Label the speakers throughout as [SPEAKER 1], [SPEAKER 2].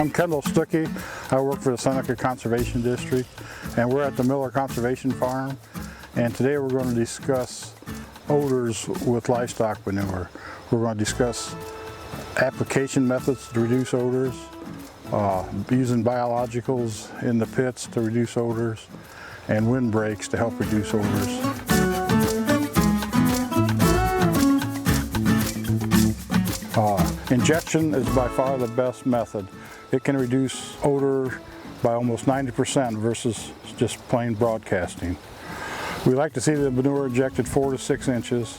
[SPEAKER 1] I'm Kendall I work for the Seneca Conservation District, and we're at the Miller Conservation Farm, and today we're going to discuss odors with livestock manure. We're going to discuss application methods to reduce odors, using biologicals in the pits to reduce odors, and windbreaks to help reduce odors. Injection is by far the best method. It can reduce odor by almost 90% versus just plain broadcasting. We like to see the manure injected 4 to 6 inches,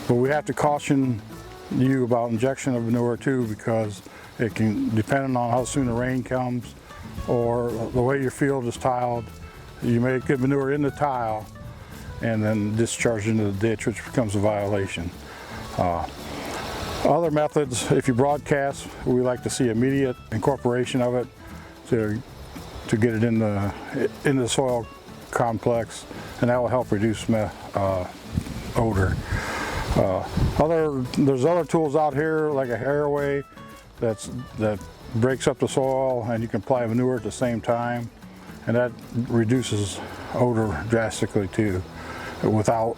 [SPEAKER 1] but we have to caution you about injection of manure too, because it can, depending on how soon the rain comes or the way your field is tiled, you may get manure in the tile and then discharge into the ditch, which becomes a violation. Other methods, if you broadcast, we like to see immediate incorporation of it to get it in the soil complex, and that will help reduce odor. There's other tools out here like a airway that breaks up the soil, and you can apply manure at the same time, and that reduces odor drastically too, without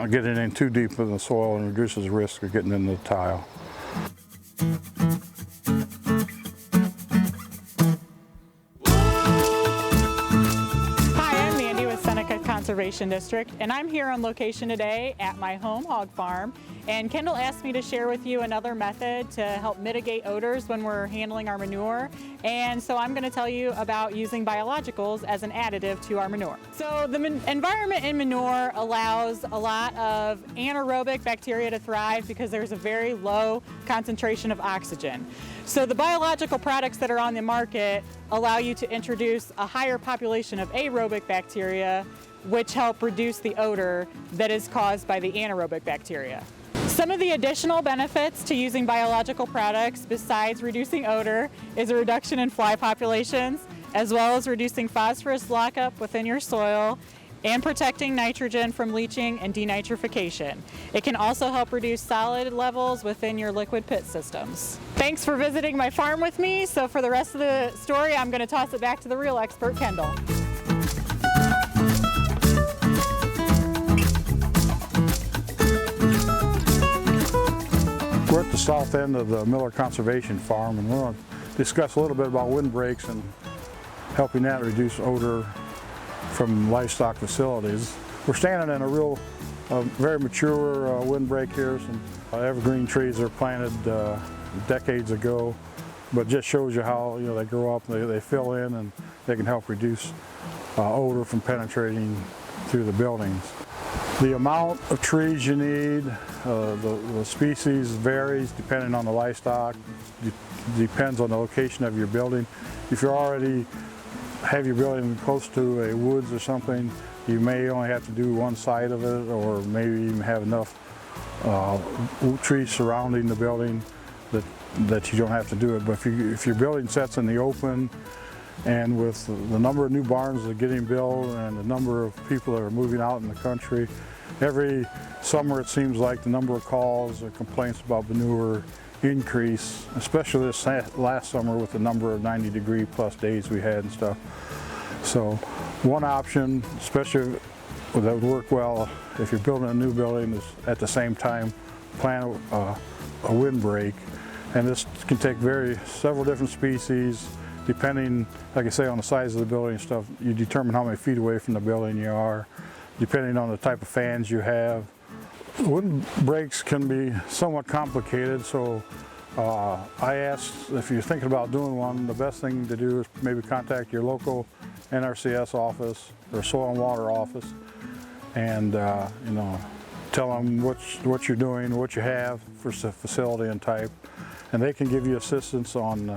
[SPEAKER 1] getting in too deep in the soil, and reduces the risk of getting into the tile.
[SPEAKER 2] Hi, I'm Mandy with Seneca Conservation District, and I'm here on location today at my home hog farm. And Kendall asked me to share with you another method to help mitigate odors when we're handling our manure. And so I'm going to tell you about using biologicals as an additive to our manure. So the environment in manure allows a lot of anaerobic bacteria to thrive because there's a very low concentration of oxygen. So the biological products that are on the market allow you to introduce a higher population of aerobic bacteria, which help reduce the odor that is caused by the anaerobic bacteria. Some of the additional benefits to using biological products besides reducing odor is a reduction in fly populations, as well as reducing phosphorus lockup within your soil and protecting nitrogen from leaching and denitrification. It can also help reduce solid levels within your liquid pit systems. Thanks for visiting my farm with me. So for the rest of the story, I'm going to toss it back to the real expert, Kendall.
[SPEAKER 1] We're at the south end of the Miller Conservation Farm, and we're going to discuss a little bit about windbreaks and helping that reduce odor from livestock facilities. We're standing in a very mature windbreak here. Some evergreen trees are planted decades ago, but just shows you how they grow up, they fill in, and they can help reduce odor from penetrating through the buildings. The amount of trees you need, the species varies depending on the livestock, depends on the location of your building. If you already have your building close to a woods or something, you may only have to do one side of it, or maybe even have enough trees surrounding the building that you don't have to do it. But if your building sets in the open, and with the number of new barns that are getting built and the number of people that are moving out in the country, every summer it seems like the number of calls or complaints about manure increase, especially this last summer with the number of 90-degree plus days we had and stuff. So one option, especially that would work well if you're building a new building, is at the same time plant a windbreak. And this can take several different species. Depending, like I say, on the size of the building and stuff, you determine how many feet away from the building you are, depending on the type of fans you have. Windbreaks can be somewhat complicated, so I asked, if you're thinking about doing one, the best thing to do is maybe contact your local NRCS office or soil and water office, and tell them what you're doing, what you have for facility and type, and they can give you assistance on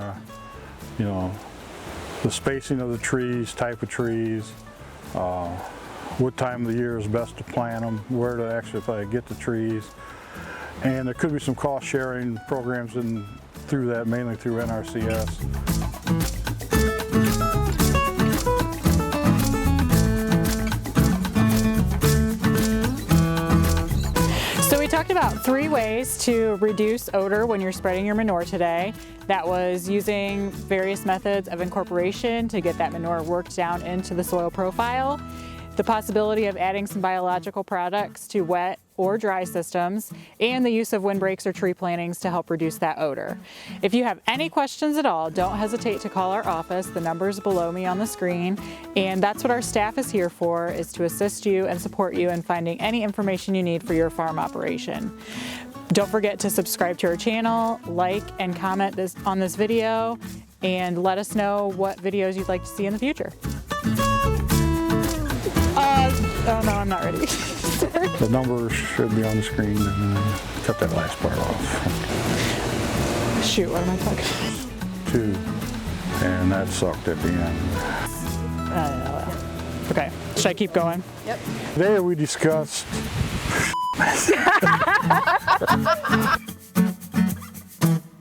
[SPEAKER 1] the spacing of the trees, type of trees, what time of the year is best to plant them, where to actually get the trees. And there could be some cost sharing programs through that, mainly through NRCS.
[SPEAKER 2] we talked about 3 ways to reduce odor when you're spreading your manure today. That was using various methods of incorporation to get that manure worked down into the soil profile, the possibility of adding some biological products to wet or dry systems, and the use of windbreaks or tree plantings to help reduce that odor. If you have any questions at all, don't hesitate to call our office. The number's below me on the screen, and that's what our staff is here for, is to assist you and support you in finding any information you need for your farm operation. Don't forget to subscribe to our channel, like and comment on this video, and let us know what videos you'd like to see in the future. Oh no, I'm not ready.
[SPEAKER 1] The numbers should be on the screen, and cut that last part off.
[SPEAKER 2] Shoot, what am I talking?
[SPEAKER 1] 2, and that sucked at the end.
[SPEAKER 2] Okay, should I keep going?
[SPEAKER 3] Yep.
[SPEAKER 1] Today we discussed